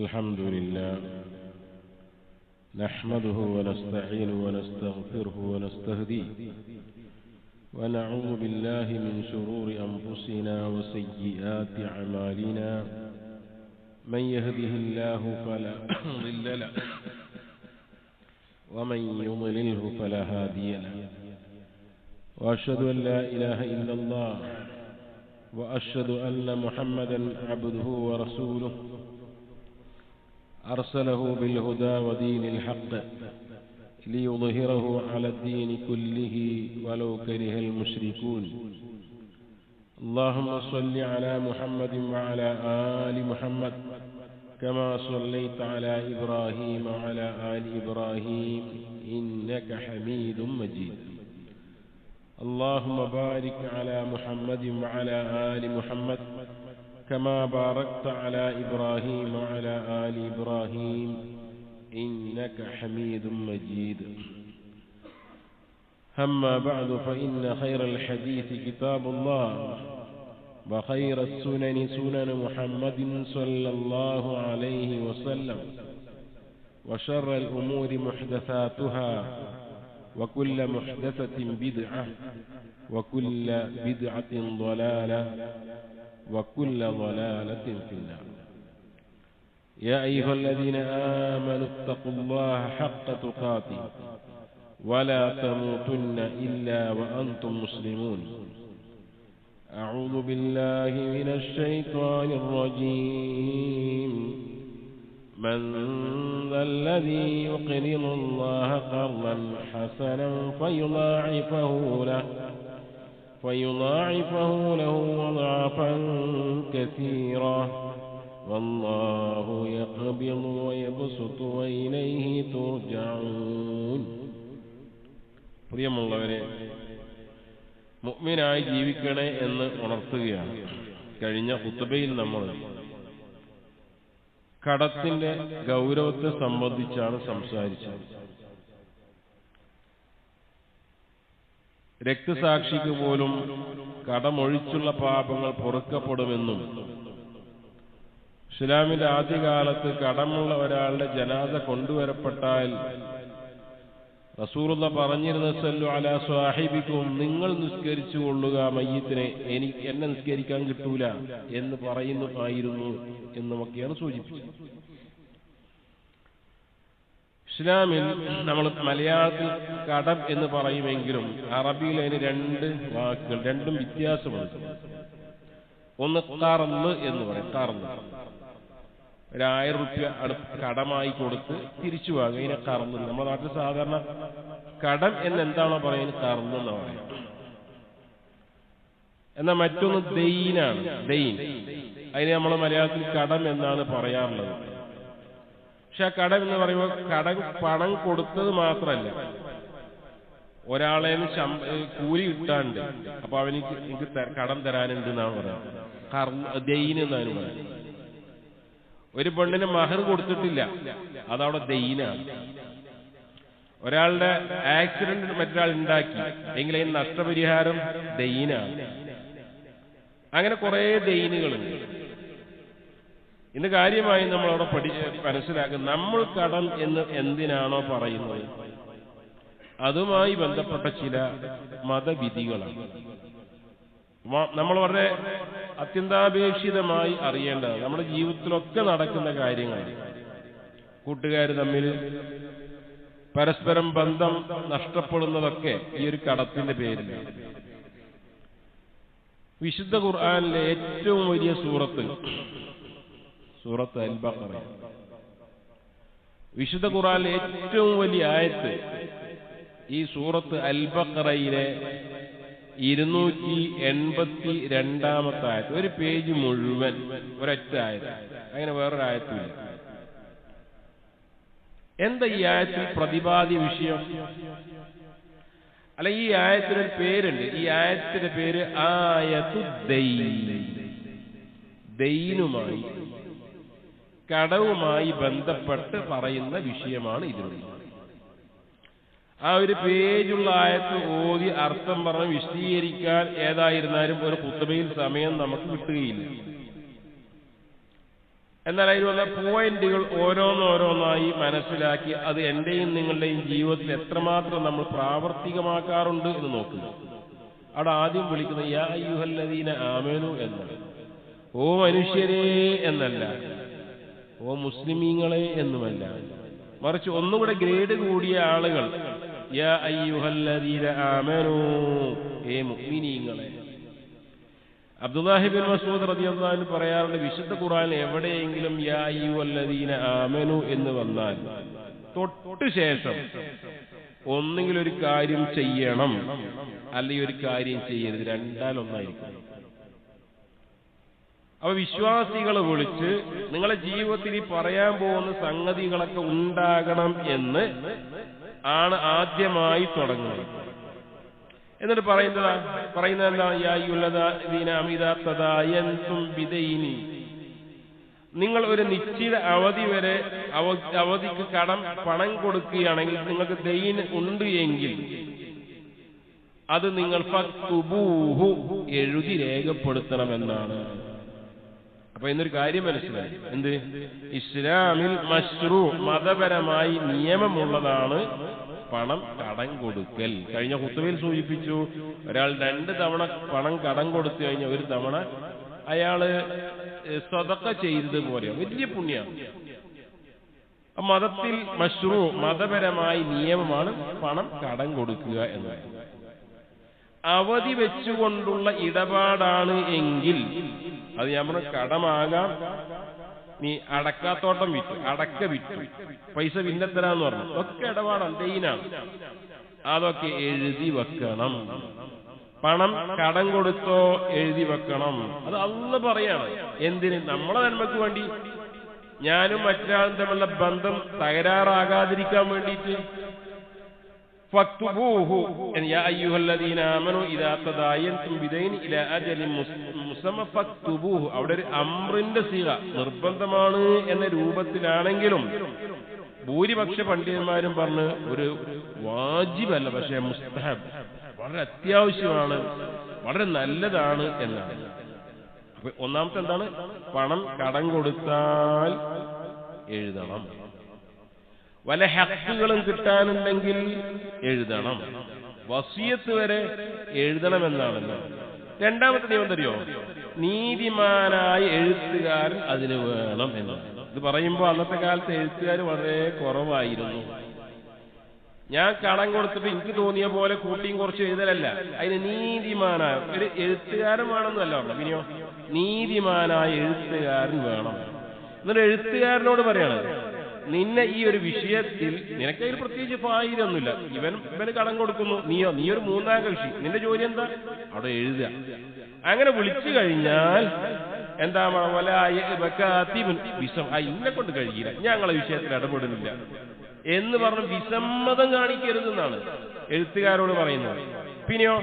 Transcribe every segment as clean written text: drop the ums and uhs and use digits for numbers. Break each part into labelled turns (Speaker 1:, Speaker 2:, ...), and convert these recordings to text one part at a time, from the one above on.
Speaker 1: الحمد لله نحمده ونستعينه ونستغفره ونستهديه ونعوذ بالله من شرور أنفسنا وسيئات أعمالنا من يهده الله فلا مضل له ومن يضلله فلا هادي له وأشهد أن لا إله إلا الله وأشهد أن محمدا عبده ورسوله أرسله بالهدى ودين الحق ليظهره على الدين كله ولو كره المشركون اللهم صل على محمد وعلى آل محمد كما صليت على إبراهيم وعلى آل إبراهيم إنك حميد مجيد اللهم بارك على محمد وعلى آل محمد كما باركت على إبراهيم وعلى آل إبراهيم إنك حميد مجيد أما بعد فإن خير الحديث كتاب الله وخير السنن سنن محمد صلى الله عليه وسلم وشر الأمور محدثاتها وكل محدثة بدعة وكل بدعة ضلالة وكل ضلالة في النار يا أيها الذين آمنوا اتقوا الله حق تقاته ولا تموتن إلا وأنتم مسلمون أعوذ بالله من الشيطان الرجيم من ذا الذي يقرض الله قرضا حسنا فيضاعفه له أضعافا كثيرة والله يقبض ويبسط وإليه ترجعون. പ്രിയമുള്ളവരെ, മുഅ്മിനായി ജീവിക്കണേ എന്ന് ഉണർത്തുകയാണ്. കഴിഞ്ഞ ഖുത്ബയിൽ നമ്മൾ കടത്തിന്റെ ഗൗരവത്തെ സംബന്ധിച്ചാണ് സംസാരിച്ചത്. രക്തസാക്ഷിക്ക് പോലും കടമൊഴിച്ചുള്ള പാപങ്ങൾ പൊറുക്കപ്പെടുമെന്നും ഇസ്ലാമിന്റെ ആദ്യകാലത്ത് കടമുള്ള ഒരാളുടെ ജനാസ കൊണ്ടുവരപ്പെട്ടാൽ റസൂലുള്ളാഹി പറഞ്ഞിരുന്ന സല്ലു അലാ സ്വഹിബിക്കും, നിങ്ങൾ നിസ്കരിച്ചു കൊള്ളുക മയ്യിത്തിനെ, എന്നെ നിസ്കരിക്കാൻ കിട്ടൂല എന്ന് പറയുന്നതായിരുന്നു എന്നൊക്കെയാണ് സൂചിപ്പിച്ചത്. ഇസ്ലാമിൽ നമ്മൾ മലയാളത്തിൽ കടം എന്ന് പറയുമെങ്കിലും അറബിയിൽ അതിന് രണ്ട് വാക്കുകൾ, രണ്ടും വ്യത്യാസമുണ്ട്. ഒന്ന് ഖർള് എന്ന് പറയും. ഖർള് ഒരു 1000 രൂപ കടമായി കൊടുത്ത് തിരിച്ചു വാങ്ങുക, ഇതിനെ ഖർള്. നമ്മുടെ നാട്ടിൽ സാധാരണ കടം എന്നെന്താണോ പറയുന്നത് ഖർള് എന്ന് പറയാം. എന്നാൽ മറ്റൊന്ന് ദൈനാണ്. ദൈൻ, അതിന് നമ്മൾ മലയാളത്തിൽ കടം എന്നാണ് പറയാറുള്ളത്. പക്ഷെ ആ കടം എന്ന് പറയുമ്പോൾ പണം കൊടുത്തത് മാത്രമല്ല, ഒരാളെ കൂലി കിട്ടാണ്ട്, അപ്പൊ എനിക്ക് കടം തരാനുണ്ട് എന്നാണ് പറയുന്നത്. ദൈൻ എന്നാണ് പറയുന്നത്. ഒരു പെണ്ണിന് മഹർ കൊടുത്തിട്ടില്ല, അതവിടെ ദൈനാണ്. ഒരാളുടെ ആക്സിഡന്റ് മറ്റൊരാൾ ഉണ്ടാക്കി എങ്കിൽ അതിന് നഷ്ടപരിഹാരം ദൈനാണ്. അങ്ങനെ കുറെ ദൈനുകളുണ്ട്. ഇന്ന് കാര്യമായി നമ്മൾ അവിടെ മനസ്സിലാക്കുക, നമ്മൾ കടം എന്ന് എന്തിനാണോ പറയുന്നത് അതുമായി ബന്ധപ്പെട്ട ചില മതവിധികളാണ് നമ്മൾ വളരെ അത്യന്താപേക്ഷിതമായി അറിയേണ്ടത്. നമ്മുടെ ജീവിതത്തിലൊക്കെ നടക്കുന്ന കാര്യങ്ങളാണ്. കൂട്ടുകാർ തമ്മിൽ പരസ്പരം ബന്ധം നഷ്ടപ്പെടുന്നതൊക്കെ ഈ ഒരു കടത്തിന്റെ പേരിലാണ്. വിശുദ്ധ ഖുർആനിലെ ഏറ്റവും വലിയ സൂറത്ത് അൽ ബഖറ. വിശുദ്ധ ഖുർആനിലെ ഏറ്റവും വലിയ ആയത്ത് ഈ സൂറത്ത് അൽ ബഖറയിലെ 282-ാമത്തെ ആയത്ത്. ഒരു പേജ് മുഴുവൻ ഒരൊറ്റ ആയത്ത്, അങ്ങനെ വേറൊരു ആയത്തില്ല. എന്താ ഈ ആയത്തിൽ പ്രതിപാദ്യ വിഷയം? അല്ല, ഈ ആയത്തിനൊരു പേരുണ്ട്. ഈ ആയത്തിന്റെ പേര് ആയത്തു ദൈൻ. ദൈനുമായി, കടവുമായി ബന്ധപ്പെട്ട് പറയുന്ന വിഷയമാണ് ഇതിനുള്ളത്. ആ ഒരു പേജുള്ള ആയത്ത് ഓതി അർത്ഥം പറഞ്ഞ് വിശദീകരിക്കാൻ ഏതായിരുന്നാലും ഒരു ഖുത്ബയിൽ സമയം നമുക്ക് കിട്ടുകയില്ല. എന്നാൽ അതിൽ വന്ന പോയിന്റുകൾ ഓരോന്നോരോന്നായി മനസ്സിലാക്കി അത് എന്റെയും നിങ്ങളുടെയും ജീവിതത്തിൽ എത്രമാത്രം നമ്മൾ പ്രാവർത്തികമാക്കാറുണ്ട് എന്ന് നോക്കുന്നു. അവിടെ ആദ്യം വിളിക്കുന്നത് യാ അയ്യുഹല്ലദീന ആമനു എന്നാണ്. ഓ മനുഷ്യരേ എന്നല്ല, ഓ മുസ്ലിമീങ്ങളെ എന്നുമല്ല, മറിച്ച് ഒന്നുകൂടെ ഗ്രേഡ് കൂടിയ ആളുകൾ യാ അയ്യുഹല്ലദീന ആമനു, ഏ മുഅ്മിനീങ്ങളെ. അബ്ദുല്ലാഹി ബിൻ മസ്ഊദ് റളിയല്ലാഹു അൻഹു പറയാറുണ്ട്, വിശുദ്ധ ഖുർആനിൽ എവിടെയെങ്കിലും യാ അയ്യുഹല്ലദീന ആമനു എന്ന് വന്നാൽ തൊട്ട് ശേഷം ഒന്നെങ്കിൽ ഒരു കാര്യം ചെയ്യണം അല്ലെങ്കിൽ ഒരു കാര്യം ചെയ്യരുത്, രണ്ടാലൊന്നായിരിക്കും. അപ്പൊ വിശ്വാസികളെ വിളിച്ച് നിങ്ങളെ ജീവിതത്തിൽ ഈ പറയാൻ പോകുന്ന സംഗതികളൊക്കെ ഉണ്ടാകണം എന്ന് ആണ് ആദ്യമായി തുടങ്ങുന്നത്. എന്നിട്ട് പറയുന്നത് എന്താ? യാ അയ്യുഹല്ലദീന ഇദാ തദായൻതും ബിദൈനി, നിങ്ങൾ ഒരു നിശ്ചിത അവധിക്ക് പണം കൊടുക്കുകയാണെങ്കിൽ, നിങ്ങൾക്ക് ദൈൻ ഉണ്ട് എങ്കിൽ അത് നിങ്ങൾ ഫക്തുബൂഹു, എഴുതി രേഖപ്പെടുത്തണമെന്നാണ്. അപ്പൊ ഇന്നൊരു കാര്യം മനസ്സിലായി, എന്ത്? ഇസ്ലാമിൽ മശ്റൂ, മതപരമായി നിയമമുള്ളതാണ് പണം കടം കൊടുക്കൽ. കഴിഞ്ഞ ഖുത്ബയിൽ സൂചിപ്പിച്ചു, ഒരാൾ 2 തവണ പണം കടം കൊടുത്തു കഴിഞ്ഞാൽ ഒരു തവണ അയാള് സദഖ ചെയ്തതുപോലെ വലിയ പുണ്യമാണ്. മതത്തിൽ മശ്റൂ, മതപരമായി നിയമമാണ് പണം കടം കൊടുക്കുക എന്നത്. അവധി വെച്ചുകൊണ്ടുള്ള ഇടപാടാണ് എങ്കിൽ അത് നമ്മുടെ കടമാകാം. നീ അടക്കാത്തോട്ടം വിറ്റു, അടക്ക വിറ്റു, പൈസ പിന്നെത്തരാന്ന് പറഞ്ഞു, ഒക്കെ ഇടപാടാണ്, ദൈനാണ്. അതൊക്കെ എഴുതി വെക്കണം. പണം കടം കൊടുത്തോ എഴുതി വെക്കണം. അത് അള്ളാഹ് പറയാണ്. എന്തിന്? നമ്മളെ നന്മക്ക് വേണ്ടി, ഞാനും മറ്റൊരാളും തമ്മിലുള്ള ബന്ധം തകരാറാകാതിരിക്കാൻ വേണ്ടിയിട്ട്. ഫക്തുബൂഹു യാ അയ്യുഹല്ലദീന ആമനു ഇദാ തദായൻതും ബിദൈനി ഇലാ അജലിൻ മുസമ്മ ഫക്തുബൂഹു. അവിടെ ഒരു അംറിന്റെ സീഗ, നിർബന്ധമാണ് എന്ന രൂപത്തിലാണെങ്കിലും ഭൂരിപക്ഷ പണ്ഡിതന്മാരും പറഞ്ഞ് ഒരു വാജിബല്ല, പക്ഷേ മുസ്തഹബ്, വളരെ അത്യാവശ്യമാണ്, വളരെ നല്ലതാണ് എന്നാണ്. അപ്പൊ ഒന്നാമത്തെ എന്താണ്? പണം കടം കൊടുത്താൽ എഴുതണം. വല്ല ഹക്കുകളും കിട്ടാനുണ്ടെങ്കിൽ എഴുതണം. വസിയത്ത് വരെ എഴുതണമെന്നാണല്ലോ. രണ്ടാമത്തെ നിയമം തരുമോ? നീതിമാനായ എഴുത്തുകാരൻ അതിന് വേണം എന്നാണ്. ഇത് പറയുമ്പോൾ അന്നത്തെ കാലത്ത് എഴുത്തുകാർ വളരെ കുറവായിരുന്നു. ഞാൻ കടം കൊടുത്തിട്ട് എനിക്ക് തോന്നിയ പോലെ കൂട്ടിയും കുറച്ച് എഴുതലല്ല, അതിന് നീതിമാനായ ഒരു എഴുത്തുകാരൻ വേണമെന്നല്ല പറഞ്ഞു. പിന്നെയോ നീതിമാനായ എഴുത്തുകാരൻ വേണം. എന്നിട്ട് എഴുത്തുകാരനോട് പറയണം, നിന്നെ ഈ ഒരു വിഷയത്തിൽ നിനക്കതിൽ പ്രത്യേകിച്ച് ഫായിദൊന്നുമില്ല, ഇവന് കടം കൊടുക്കുന്നു, നീ ഒരു മൂന്നാം കക്ഷി, നിന്റെ ജോലി എന്താ? അവിടെ എഴുതുക. അങ്ങനെ വിളിച്ചു കഴിഞ്ഞാൽ എന്താ ഇന്നെ കൊണ്ട് കഴിയില്ല, ഞങ്ങളെ വിഷയത്തിൽ ഇടപെടുന്നില്ല എന്ന് പറഞ്ഞ് വിസമ്മതം കാണിക്കരുതെന്നാണ് എഴുത്തുകാരോട് പറയുന്നത്. പിന്നെയോ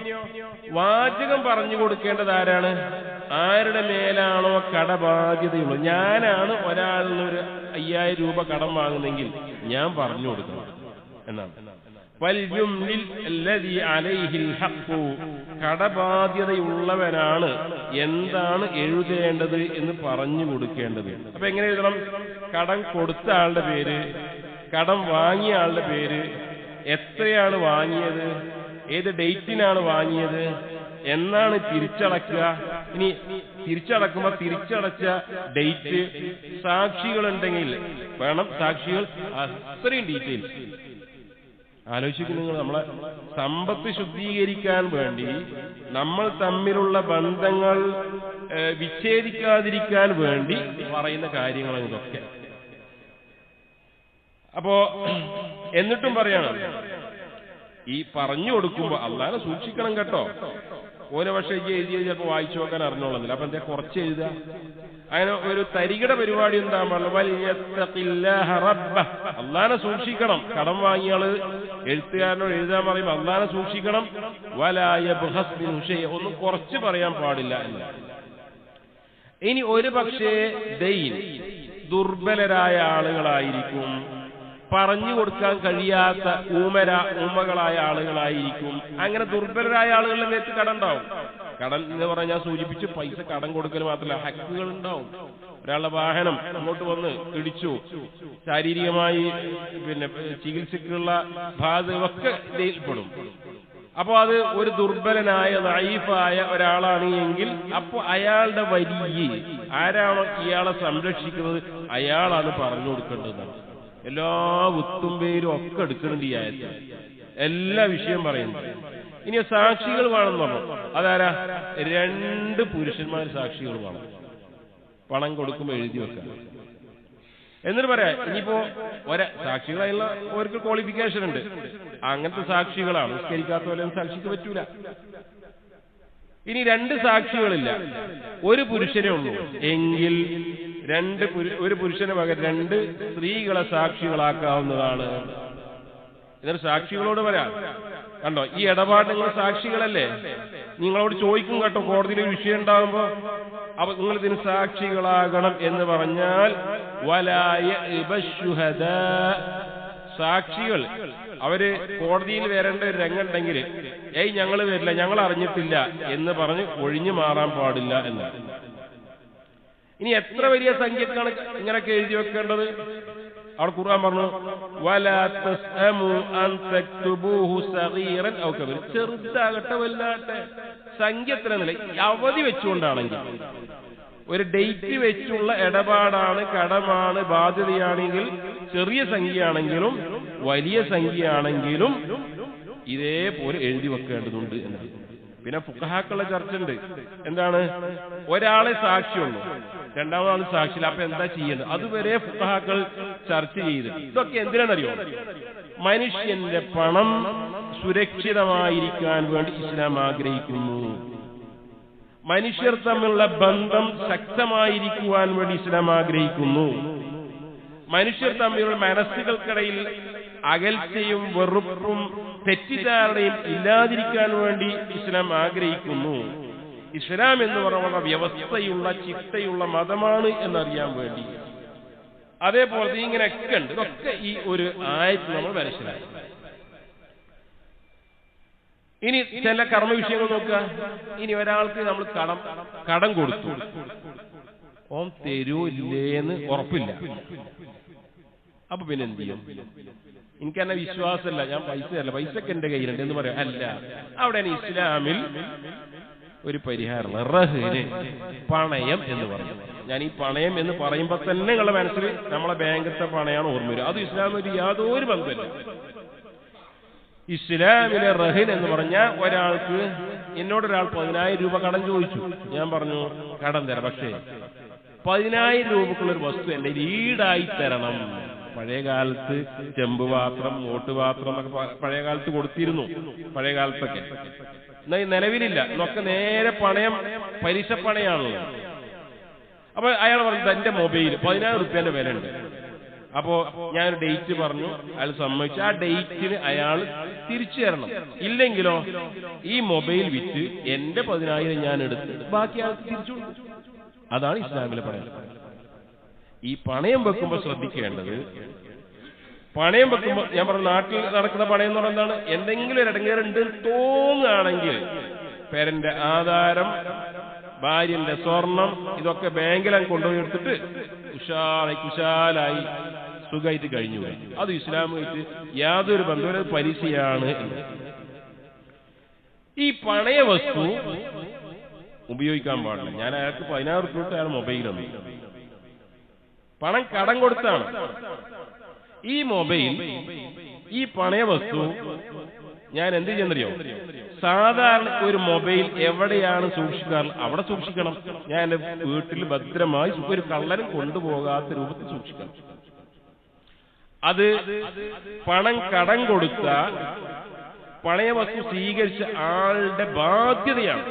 Speaker 1: വാചകം പറഞ്ഞു കൊടുക്കേണ്ടത് ആരാണ്? ആരുടെ മേലാണോ കടബാധ്യതയുള്ളത്. ഞാനാണ് ഒരാളിൽ നിന്ന് ഒരു 5000 രൂപ കടം വാങ്ങുന്നെങ്കിൽ ഞാൻ പറഞ്ഞു കൊടുക്കണം എന്നാണ്. കടബാധ്യതയുള്ളവനാണ് എന്താണ് എഴുതേണ്ടത് എന്ന് പറഞ്ഞു കൊടുക്കേണ്ടത്. അപ്പൊ എങ്ങനെ എഴുതണം? കടം കൊടുത്ത ആളുടെ പേര്, കടം വാങ്ങിയ ആളുടെ പേര്, എത്രയാണ് വാങ്ങിയത്, ഏത് ഡേറ്റിനാണ് വാങ്ങിയത്, എന്നാണ് തിരിച്ചടക്കുക, ഇനി തിരിച്ചടക്കുമ്പോൾ തിരിച്ചടച്ച ഡേറ്റ്, സാക്ഷികളുണ്ടെങ്കിൽ വേണം സാക്ഷികൾ, അത്രയും ഡീറ്റെയിൽസ്. ആലോചിക്കും നിങ്ങൾ, നമ്മളെ സമ്പത്ത് ശുദ്ധീകരിക്കാൻ വേണ്ടി, നമ്മൾ തമ്മിലുള്ള ബന്ധങ്ങൾ വിച്ഛേദിക്കാതിരിക്കാൻ വേണ്ടി പറയുന്ന കാര്യങ്ങളാണ് ഇതൊക്കെ. അപ്പോ എന്നിട്ടും പറയണം, ഈ പറഞ്ഞു കൊടുക്കുമ്പോ അള്ളാനെ സൂക്ഷിക്കണം കേട്ടോ. ഓരോ പക്ഷേ എഴുതിയത് ചിലപ്പോൾ വായിച്ചു നോക്കാൻ അറിഞ്ഞോളുന്നില്ല, അപ്പൊ എന്താ കുറച്ച് എഴുതുക. അങ്ങനെ ഒരു തരികിട പരിപാടി എന്താ അള്ളാനെ സൂക്ഷിക്കണം. കടം വാങ്ങിയാള് എഴുത്തുകാരനോട് എഴുതാൻ പറയുമ്പോൾ അള്ളാനെ സൂക്ഷിക്കണം. ഒന്നും കുറച്ച് പറയാൻ പാടില്ല എന്ന്. ഇനി ഒരു പക്ഷേ ദൈൻ ദുർബലരായ ആളുകളായിരിക്കും, പറഞ്ഞു കൊടുക്കാൻ കഴിയാത്ത ഊമകളായ ആളുകളായിരിക്കും. അങ്ങനെ ദുർബലരായ ആളുകളുടെ നേരത്ത് കടം ഉണ്ടാവും. കടം എന്ന് പറഞ്ഞാൽ ഞാൻ സൂചിപ്പിച്ചു, പൈസ കടം കൊടുക്കൽ മാത്രമല്ല, ഹക്കുകൾ ഉണ്ടാവും. ഒരാളുടെ വാഹനം അങ്ങോട്ട് വന്ന് ഇടിച്ചു, ശാരീരികമായി ചികിത്സക്കുള്ള ബാധ്യതയൊക്കെ ഇതിൽപ്പെടും. അപ്പൊ അത് ഒരു ദുർബലനായ ദഈഫായ ഒരാളാണ് എങ്കിൽ അപ്പൊ അയാളുടെ വരിയെ ആരാണോ ഇയാളെ സംരക്ഷിക്കുന്നത് അയാളാണ് പറഞ്ഞു കൊടുക്കേണ്ടത്. എല്ലാ വിത്തും പേരും ഒക്കെ എടുക്കുന്നുണ്ട് ഈ ആയത്തിൽ, എല്ലാ വിഷയം പറയുന്നു. ഇനി സാക്ഷികൾ വേണമെന്ന് പറഞ്ഞു. അതാരാ? 2 പുരുഷന്മാർ സാക്ഷികൾ വേണം. പണം കൊടുക്കുമ്പോൾ എഴുതി വെക്കാൻ. എന്നിട്ട് പറയാം, ഇനിയിപ്പോ സാക്ഷികളായുള്ള അവർക്ക് ക്വാളിഫിക്കേഷൻ ഉണ്ട്, അങ്ങനത്തെ സാക്ഷികളാണ്. നിസ്കരിക്കാത്ത പോലെ സാക്ഷിക്ക് പറ്റൂല. ഇനി 2 സാക്ഷികളില്ല, ഒരു പുരുഷനേ ഉള്ളൂ എങ്കിൽ ഒരു പുരുഷന് പകരം 2 സ്ത്രീകളെ സാക്ഷികളാക്കാവുന്നതാണ്. എന്നിട്ട് സാക്ഷികളോട് പറയാം, കണ്ടോ ഈ ഇടപാട് നിങ്ങൾ സാക്ഷികളല്ലേ, നിങ്ങളോട് ചോദിക്കും കേട്ടോ കോടതിയിൽ ഒരു വിഷയം ഉണ്ടാകുമ്പോ, അപ്പൊ നിങ്ങൾ ഇതിന് സാക്ഷികളാകണം എന്ന് പറഞ്ഞാൽ സാക്ഷികൾ അവര് കോടതിയിൽ വരേണ്ട ഒരു രംഗമുണ്ടെങ്കിൽ ഞങ്ങൾ വരില്ല, ഞങ്ങൾ അറിഞ്ഞിട്ടില്ല എന്ന് പറഞ്ഞ് ഒഴിഞ്ഞു മാറാൻ പാടില്ല എന്നാണ്. ഇനി എത്ര വലിയ സംഖ്യക്കാണ് ഇങ്ങനെയൊക്കെ എഴുതി വെക്കേണ്ടത്? അവിടെ ഖുർആൻ പറഞ്ഞു, വലാ തസ്അമു അൻ തക്തുബൂഹു സഗീറൻ ഔ കബീറ, ചെറുതാകട്ടെ വലുതാകട്ടെ, സംഖ്യ എത്രയെന്നില്ല, അവധി വെച്ചുകൊണ്ടാണെങ്കിൽ, ഒരു ഡേറ്റ് വെച്ചുള്ള ഇടപാടാണ്, കടമാണ്, ബാധ്യതയാണെങ്കിൽ, ചെറിയ സംഖ്യയാണെങ്കിലും വലിയ സംഖ്യയാണെങ്കിലും ഇതേപോലെ എഴുതി വെക്കേണ്ടതുണ്ട് എന്നാണ്. പിന്നെ ഫുഖഹാക്കളുടെ ചർച്ച ഉണ്ട്. എന്താണ്? ഒരാളെ സാക്ഷിയുള്ളൂ, രണ്ടാമതാൾ സാക്ഷിയില്ല, അപ്പൊ എന്താ ചെയ്യേണ്ടത്? അതുവരെ ഫുഖഹാക്കൾ ചർച്ച ചെയ്ത്. ഇതൊക്കെ എന്തിനാണെന്നറിയോ? മനുഷ്യന്റെ പണം സുരക്ഷിതമായിരിക്കാൻ വേണ്ടി ഇസ്ലാം ആഗ്രഹിക്കുന്നു. മനുഷ്യർ തമ്മിലുള്ള ബന്ധം ശക്തമായിരിക്കുവാൻ വേണ്ടി ഇസ്ലാം ആഗ്രഹിക്കുന്നു. മനുഷ്യർ തമ്മിലുള്ള മനസ്സുകൾക്കിടയിൽ അകൽച്ചയും വെറുപ്പും തെറ്റിദ്ധാരണയും ഇല്ലാതിരിക്കാൻ വേണ്ടി ഇസ്ലാം ആഗ്രഹിക്കുന്നു. ഇസ്ലാം എന്ന് പറയുന്ന വ്യവസ്ഥയുള്ള ചിട്ടയുള്ള മതമാണ് എന്നറിയാൻ വേണ്ടി. അതേപോലെ ഇങ്ങനെയൊക്കെ ഉണ്ട്. ഇതൊക്കെ ഈ ഒരു ആയത്ത് നമ്മൾ മനസ്സിലാക്കി. ഇനി ചില കർമ്മ വിഷയങ്ങൾ നോക്കുക. ഇനി ഒരാൾക്ക് നമ്മൾ കടം കൊടുത്തു, ഓൻ തരൂ ഇല്ലേന്ന് ഉറപ്പില്ല. അപ്പൊ പിന്നെ എന്ത് ചെയ്യും? എനിക്കെന്നെ വിശ്വാസമല്ല, ഞാൻ പൈസക്ക് എന്റെ കയ്യിലുണ്ട് എന്ന് പറയാം. അല്ല, അവിടെയാണ് ഇസ്ലാമിൽ ഒരു പരിഹാരം, റഹ്ന്, പണയം എന്ന് പറയും. ഞാൻ ഈ പണയം എന്ന് പറയുമ്പോ തന്നെ നിങ്ങളുടെ മനസ്സിൽ നമ്മളെ ബാങ്കിലത്തെ പണയാണ് ഓർമ്മ വരിക. അത് ഇസ്ലാമിൽ യാതൊരു ബന്ധമില്ല. ഇസ്ലാമിലെ റഹ്ൻ എന്ന് പറഞ്ഞാൽ, ഒരാൾക്ക് എന്നോടൊരാൾ 10,000 രൂപ കടം ചോദിച്ചു. ഞാൻ പറഞ്ഞു കടം തരാം, പക്ഷേ 10,000 രൂപക്കുള്ളൊരു വസ്തു എന്റെ ഈടായി തരണം. പഴയ കാലത്ത് ചെമ്പ് പാത്രം, ഓട്ടുപാത്രം ഒക്കെ പഴയ കാലത്ത് കൊടുത്തിരുന്നു. പഴയ കാലത്തൊക്കെ എന്നാൽ നിലവിലില്ല. ഇതൊക്കെ നേരെ പണയം, പലിശ പണയാണല്ലോ. അപ്പൊ അയാൾ പറഞ്ഞു എന്റെ മൊബൈൽ 10,000 റുപ്യന്റെ വില ഉണ്ട്. അപ്പോ ഞാനൊരു ഡേറ്റ് പറഞ്ഞു, അയാൾ സമ്മതിച്ചു. ആ ഡേറ്റിന് അയാൾ തിരിച്ചു തരണം. ഇല്ലെങ്കിലോ ഈ മൊബൈൽ വിറ്റ് എന്റെ 10,000 ഞാൻ എടുത്ത് ബാക്കി ആൾക്ക് തിരിച്ചു. അതാണ് ഇസ്ലാമിലെ പണയം. ഈ പണയം വെക്കുമ്പോൾ ശ്രദ്ധിക്കേണ്ടത്, പണയം വെക്കുമ്പോൾ ഞാൻ പറഞ്ഞ നാട്ടിൽ നടക്കുന്ന പണയം എന്ന് പറഞ്ഞാൽ എന്താണ്? എന്തെങ്കിലും ഒരു ഇടങ്ങേറുണ്ട് തോന്നുകയാണെങ്കിൽ പേരന്റെ ആധാരം, ഭാര്യന്റെ സ്വർണം, ഇതൊക്കെ ബാങ്കിലാണ് കൊണ്ടുപോയി എടുത്തിട്ട് കുശാലായി സുഖമായിട്ട് കഴിഞ്ഞു. അത് ഇസ്ലാമായിട്ട് യാതൊരു ബന്ധവും പലിശയാണ്. ഈ പണയ വസ്തു ഉപയോഗിക്കാൻ പാടില്ല. ഞാൻ അയാൾക്ക് 16 രൂപ അയാൾ മൊബൈലൊന്നും, പണം കടം കൊടുത്താണ്. ഈ മൊബൈൽ, ഈ പണയ വസ്തു ഞാൻ എന്ത് ചെയ്യുന്നറിയോ? സാധാരണ ഒരു മൊബൈൽ എവിടെയാണ് സൂക്ഷിക്കാറ് അവിടെ സൂക്ഷിക്കണം. ഞാൻ എന്റെ വീട്ടിൽ ഭദ്രമായി ഒരു കള്ളനും കൊണ്ടുപോകാത്ത രൂപത്തിൽ സൂക്ഷിക്കണം. അത് പണം കടം കൊടുത്ത പണയ വസ്തു സ്വീകരിച്ച ആളുടെ ബാധ്യതയാണ്.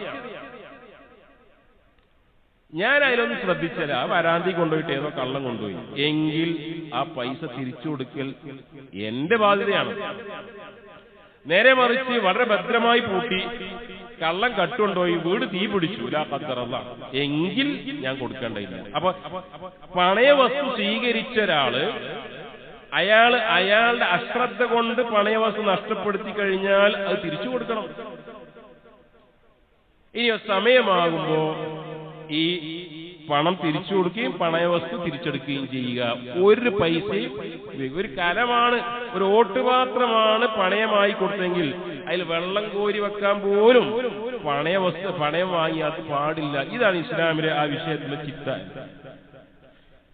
Speaker 1: ഞാൻ അതിലൊന്നും ശ്രദ്ധിച്ചില്ല, ആ വരാന്തി കൊണ്ടുപോയിട്ട് ഏതോ കള്ളം കൊണ്ടുപോയി എങ്കിൽ ആ പൈസ തിരിച്ചു കൊടുക്കൽ എന്റെ ബാധ്യതയാണ്. നേരെ മറിച്ച് വളരെ ഭദ്രമായി പൂട്ടി കള്ളം കട്ടുകൊണ്ടുപോയി വീട് തീ പിടിച്ചു എങ്കിൽ ഞാൻ കൊടുക്കേണ്ടതില്ല. അപ്പൊ പണയ വസ്തു സ്വീകരിച്ച ഒരാള് അയാളുടെ അശ്രദ്ധ കൊണ്ട് പണയവസ്തു നഷ്ടപ്പെടുത്തി കഴിഞ്ഞാൽ അത് തിരിച്ചു കൊടുക്കണം. ഇനി സമയമാകുമ്പോ ഈ പണം തിരിച്ചു കൊടുക്കുകയും പണയവസ്തു തിരിച്ചെടുക്കുകയും ചെയ്യുക. ഒരു പൈസയും, ഒരു കലമാണ്, ഒരു ഓട്ടുപാത്രമാണ് പണയമായി കൊടുത്തെങ്കിൽ അതിൽ വെള്ളം കോരി വെക്കാൻ പോലും പണയം വാങ്ങിയാൽ പാടില്ല. ഇതാണ് ഇസ്ലാമിലെ ആ വിഷയത്തിലെ ചിട്ട.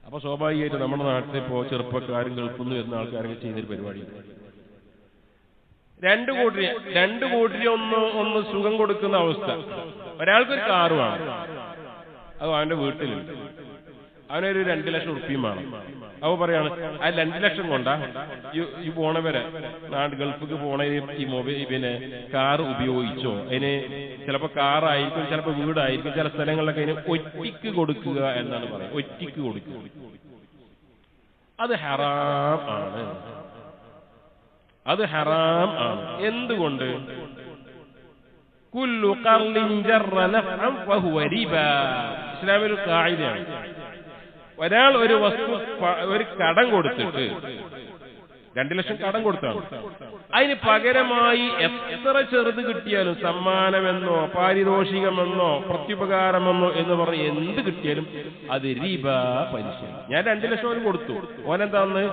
Speaker 1: അപ്പൊ സ്വാഭാവികമായിട്ട് നമ്മുടെ നാട്ടിൽ ഇപ്പോ ചെറുപ്പക്കാരും ഗൾഫിൽ വരുന്ന ആൾക്കാരൊക്കെ ചെയ്യുന്നൊരു പരിപാടി, രണ്ടു കൂട്ടരി ഒന്ന് സുഖം കൊടുക്കുന്ന അവസ്ഥ. ഒരാൾക്കൊരു കാറ് വേണം, അത് അവന്റെ വീട്ടിലുണ്ട്, അവനൊരു 2 ലക്ഷം ഉറുപ്പിയും വേണം. അവ പറയാണ് ആ 2 ലക്ഷം കൊണ്ടാ ഈ പോണവരെ ഗൾഫിക്ക് പോണ ഈ മൊബൈൽ പിന്നെ കാർ ഉപയോഗിച്ചോ. അതിന് ചിലപ്പോ കാറായിരിക്കും, ചിലപ്പോ വീടായിരിക്കും, ചില സ്ഥലങ്ങളിലൊക്കെ അതിന് ഒറ്റിക്ക് കൊടുക്കുക എന്നാണ് പറയുന്നത്. ഒറ്റിക്ക് കൊടുക്കുക അത് ഹറാം ആണ്. അത് ഹറാം ആണ്. എന്തുകൊണ്ട്? കുല്ലു ഖർലിൻ ജറ നഫഅൻ ഫഹുവ റിബ. ഇസ്ലാമിൽ ഒരു ഖാഇദയാണ്. ഒരാൾ ഒരു വസ്തു, ഒരു കടം കൊടുത്തിട്ട് 2 ലക്ഷം കടം കൊടുത്താണ്, അതിന് പകരമായി എത്ര ചെറുത് കിട്ടിയാലും, സമ്മാനമെന്നോ പാരിതോഷികമെന്നോ പ്രത്യുപകാരമെന്നോ എന്ന് പറഞ്ഞ് എന്ത് കിട്ടിയാലും അത് റിബ, പലിശ. ഞാൻ 2 ലക്ഷം കൊടുത്തു, ഓനെന്താന്ന്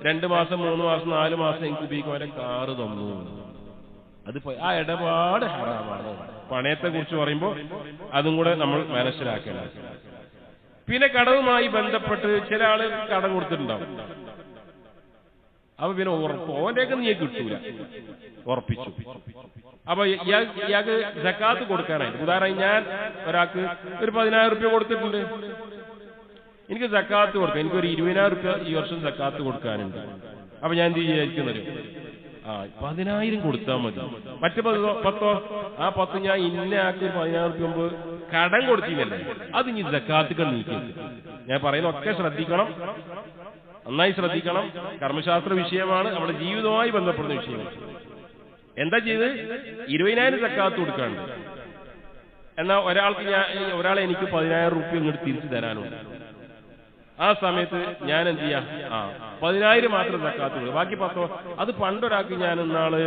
Speaker 1: 2 മാസം 3 മാസം 4 മാസം എനിക്ക് ഉപയോഗിക്കും, അവരെ കാറ് തന്നു. അത് ആ ഇടപാട് ഹറാമാണ്. പണയത്തെ കുറിച്ച് പറയുമ്പോൾ അതും കൂടെ നമ്മൾ മനസ്സിലാക്കണം. പിന്നെ കടവുമായി ബന്ധപ്പെട്ട് ചില ആള് കടം കൊടുത്തിട്ടുണ്ടാവും. അപ്പൊ പിന്നെ ഓന്റെയൊക്കെ നീ കിട്ടൂല, ഉറപ്പിച്ചു. അപ്പൊ ഇയാൾക്ക് സക്കാത്ത് കൊടുക്കാനായിട്ട്, ഉദാഹരണം ഞാൻ ഒരാൾക്ക് ഒരു 10,000 റുപ്യ കൊടുത്തിട്ടുണ്ട്, എനിക്ക് സക്കാത്ത് കൊടുക്കാം, എനിക്കൊരു 20,000 റുപ്യ ഈ വർഷം സക്കാത്ത് കൊടുക്കാനുണ്ട്. അപ്പൊ ഞാൻ എന്ത് വിചാരിക്കുന്നത്, 10,000 കൊടുത്താൽ മതി, മറ്റു 10 ആ 10 ഞാൻ ഇന്നയാൾക്ക് 10,000 റുപ്യ മുമ്പ് കടം കൊടുത്തില്ലല്ലേ, അത് ഇനി സക്കാത്തുകൾ നീക്കി. ഞാൻ പറയുന്നതൊക്കെ ശ്രദ്ധിക്കണം, നന്നായി ശ്രദ്ധിക്കണം. കർമ്മശാസ്ത്ര വിഷയമാണ്, നമ്മുടെ ജീവിതവുമായി ബന്ധപ്പെടുന്ന വിഷയമാണ്. എന്താ ചെയ്ത് 20,000 സക്കാത്ത് കൊടുക്കാണ്ട്, എന്നാൽ ഒരാളെ എനിക്ക് 10,000 റുപ്യ ഇങ്ങോട്ട് തിരിച്ചു തരാനുണ്ട്. ആ സമയത്ത് ഞാൻ എന്ത് ചെയ്യാം, 10,000 മാത്രം സക്കാത്ത് കൊടുക്കും, ബാക്കി 10 അത് പണ്ടൊരാൾക്ക് ഞാൻ ഇന്നാള്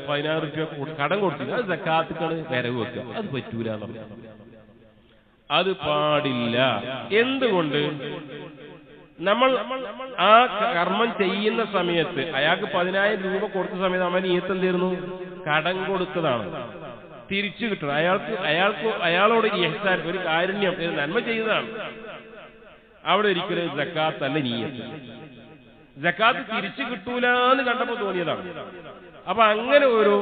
Speaker 1: 10,000 റുപ്യ കടം കൊടുത്തില്ല, അത് സക്കാത്തുകൾ വരവ് വെക്കുക, അത് പറ്റൂല, അത് പാടില്ല. എന്തുകൊണ്ട്? നമ്മൾ ആ കർമ്മം ചെയ്യുന്ന സമയത്ത് അയാൾക്ക് 10,000 രൂപ കൊടുത്ത സമയത്ത് അവൻ നീയത്തെന്തായിരുന്നു, കടം കൊടുത്തതാണ്, തിരിച്ചു കിട്ടണം. അയാളോട് ഇഹ്സാൻ, ഒരു കാരുണ്യം, നന്മ ചെയ്തതാണ്. അവിടെ ഒരിക്കലും സക്കാത്ത് അല്ല നീയത്ത്. സക്കാത്ത് തിരിച്ചു കിട്ടൂല എന്ന് കണ്ടപ്പോ തോന്നിയതാണ്. അപ്പൊ അങ്ങനെ ഒരു